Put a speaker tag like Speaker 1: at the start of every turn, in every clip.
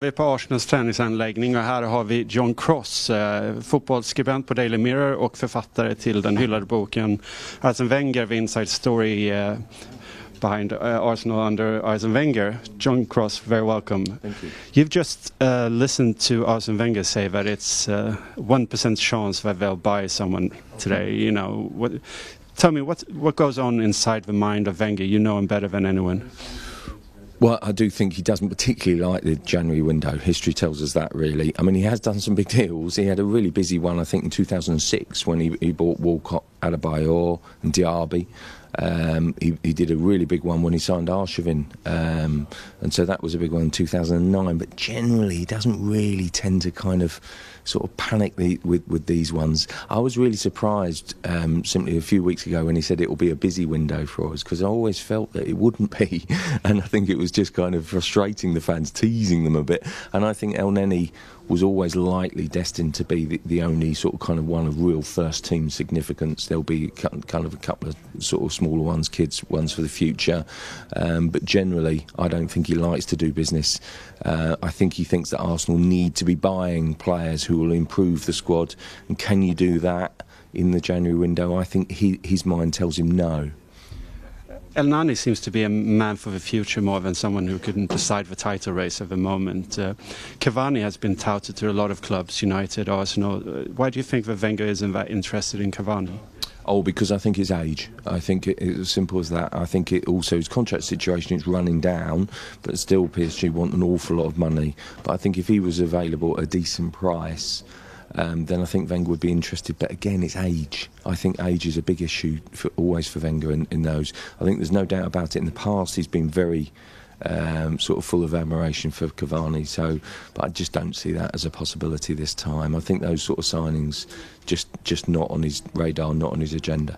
Speaker 1: Vi är på Arsenals träningsanläggning och här har vi John Cross, fotbollsskribent på Daily Mirror och författare till den hyllade boken Arsene Wenger, The Inside Story behind Arsenal under Arsene Wenger. John Cross, very welcome.
Speaker 2: Thank you.
Speaker 1: You've just listened to Arsene Wenger say that it's 1% chance that they'll buy someone today. You know, tell me what goes on inside the mind of Wenger. You know him better than anyone.
Speaker 2: Well, I do think he doesn't particularly like the January window. History tells us that, really. I mean, he has done some big deals. He had a really busy one, I think, in 2006 when he bought Walcott, Adebayor and Diaby. He did a really big one when he signed Arshavin, and so that was a big one in 2009. But generally, he doesn't really tend to kind of sort of panic with these ones. I was really surprised simply a few weeks ago when he said it will be a busy window for us, because I always felt that it wouldn't be, and I think it was just kind of frustrating the fans, teasing them a bit. And I think El Neni was always likely destined to be the only sort of kind of one of real first team significance. There'll be kind of a couple of sort of smaller ones, kids ones for the future, but generally I don't think he likes to do business. I think he thinks that Arsenal need to be buying players who will improve the squad, and can you do that in the January window? I think his mind tells him no.
Speaker 1: El Nani seems to be a man for the future more than someone who couldn't decide the title race at the moment. Cavani has been touted to a lot of clubs, United, Arsenal. Why do you think that Wenger isn't that interested in Cavani?
Speaker 2: Oh, because I think it's age. I think it's as simple as that. I think it also his contract situation is running down, but still PSG want an awful lot of money. But I think if he was available at a decent price, then I think Wenger would be interested. But again, it's age. I think age is a big issue always for Wenger in those. I think there's no doubt about it. In the past, he's been very sort of full of admiration for Cavani. But I just don't see that as a possibility this time. I think those sort of signings just not on his radar, not on his agenda.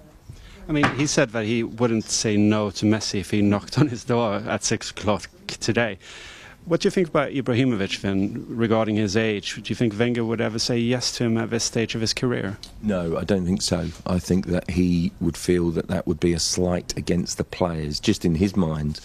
Speaker 1: I mean, he said that he wouldn't say no to Messi if he knocked on his door at 6 o'clock today. What do you think about Ibrahimovic then, regarding his age? Do you think Wenger would ever say yes to him at this stage of his career?
Speaker 2: No, I don't think so. I think that he would feel that would be a slight against the players, just in his mind,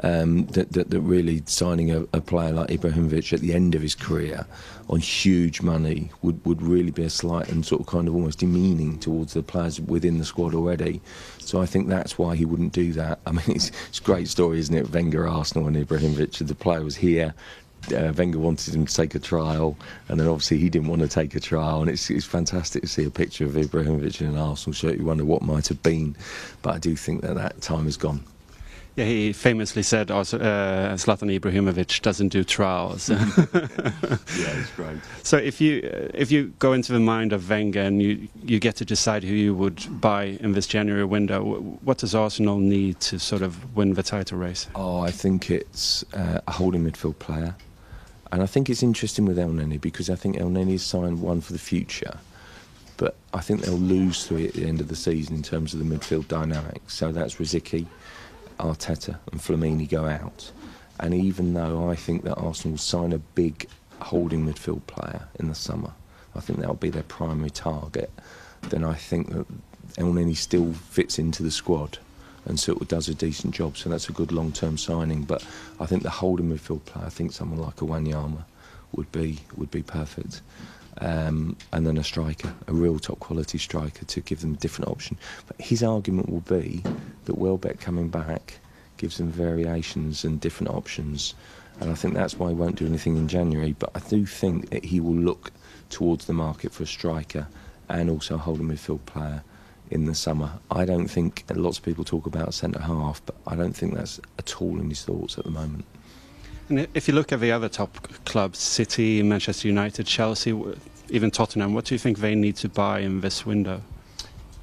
Speaker 2: that really signing a player like Ibrahimovic at the end of his career on huge money would really be a slight and sort of kind of almost demeaning towards the players within the squad already. So I think that's why he wouldn't do that. I mean, it's a great story, isn't it? Wenger, Arsenal and Ibrahimovic. The player was here. Wenger wanted him to take a trial, and then obviously he didn't want to take a trial, and it's fantastic to see a picture of Ibrahimovic in an Arsenal shirt. You wonder what might have been, but I do think that time is gone.
Speaker 1: Yeah, he famously said Zlatan Ibrahimovic doesn't do trials.
Speaker 2: Yeah, it's great.
Speaker 1: So if you go into the mind of Wenger and you get to decide who you would buy in this January window, what does Arsenal need to sort of win the title race?
Speaker 2: Oh, I think it's a holding midfield player. And I think it's interesting with El Neni, because I think El Neni has signed one for the future. But I think they'll lose 3 at the end of the season in terms of the midfield dynamics. So that's Rosicky, Arteta and Flamini go out. And even though I think that Arsenal will sign a big holding midfield player in the summer, I think that'll be their primary target, then I think that El Neni still fits into the squad and so it does a decent job, so that's a good long-term signing. But I think the holding midfield player, I think someone like a Wanyama would be perfect. And then a striker, a real top quality striker, to give them a different option. But his argument will be that Welbeck coming back gives them variations and different options, and I think that's why he won't do anything in January. But I do think that he will look towards the market for a striker and also a holding midfield player in the summer. I don't think, lots of people talk about centre half, but I don't think that's at all in his thoughts at the moment.
Speaker 1: And if you look at the other top clubs, City, Manchester United, Chelsea, even Tottenham, what do you think they need to buy in this window?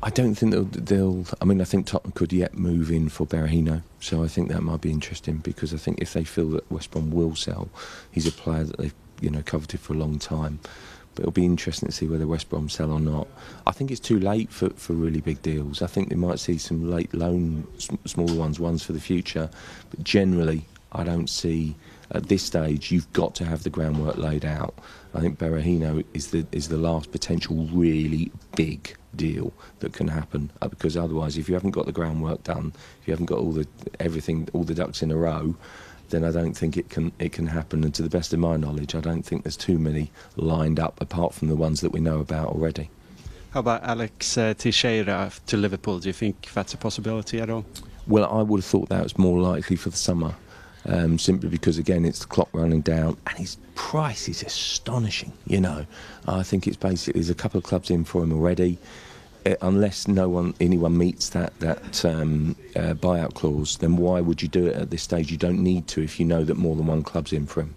Speaker 2: I don't think they'll. I mean, I think Tottenham could yet move in for Berahino, so I think that might be interesting, because I think if they feel that West Brom will sell, he's a player that they've coveted for a long time. But it'll be interesting to see whether West Brom sell or not. I think it's too late for really big deals. I think they might see some late loan, smaller ones for the future. But generally, I don't see, at this stage, you've got to have the groundwork laid out. I think Berahino is the last potential really big deal that can happen, because otherwise, if you haven't got the groundwork done, if you haven't got all the ducks in a row, then I don't think it can happen. And to the best of my knowledge, I don't think there's too many lined up apart from the ones that we know about already.
Speaker 1: How about Alex Teixeira to Liverpool? Do you think that's a possibility at all?
Speaker 2: Well, I would have thought that was more likely for the summer, simply because, again, it's the clock running down, and his price is astonishing, you know. I think it's basically, there's a couple of clubs in for him already. Unless anyone meets that buyout clause, then why would you do it at this stage? You don't need to if you know that more than one club's in for him.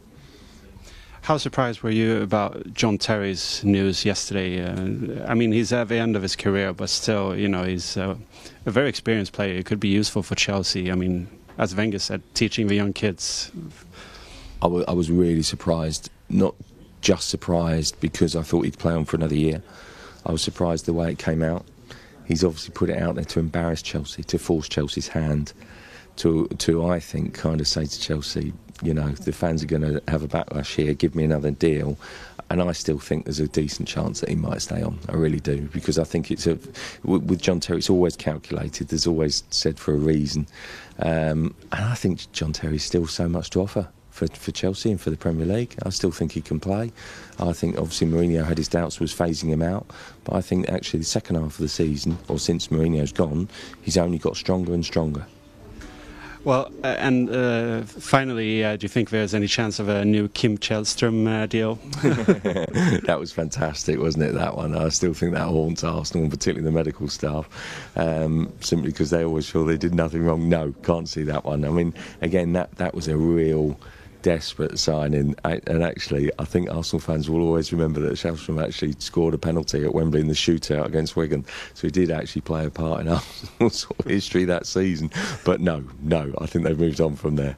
Speaker 1: How surprised were you about John Terry's news yesterday? I mean, he's at the end of his career, but still, you know, he's a very experienced player. He could be useful for Chelsea. I mean, as Wenger said, teaching the young kids.
Speaker 2: I was really surprised, not just surprised because I thought he'd play on for another year. I was surprised the way it came out. He's obviously put it out there to embarrass Chelsea, to force Chelsea's hand, to I think, kind of say to Chelsea, you know, the fans are going to have a backlash here, give me another deal. And I still think there's a decent chance that he might stay on. I really do, because I think with John Terry, it's always calculated. There's always said for a reason. And I think John Terry's still so much to offer for Chelsea and for the Premier League. I still think he can play. I think obviously Mourinho had his doubts, was phasing him out, but I think actually the second half of the season, or since Mourinho's gone, he's only got stronger and stronger.
Speaker 1: Well, and finally, do you think there's any chance of a new Kim Källström deal?
Speaker 2: That was fantastic, wasn't it, that one? I still think that haunts Arsenal, and particularly the medical staff, simply because they always feel they did nothing wrong. No, can't see that one. I mean, again, that was a real desperate signing, and actually I think Arsenal fans will always remember that Källström actually scored a penalty at Wembley in the shootout against Wigan, so he did actually play a part in Arsenal's history that season. But no, I think they've moved on from there.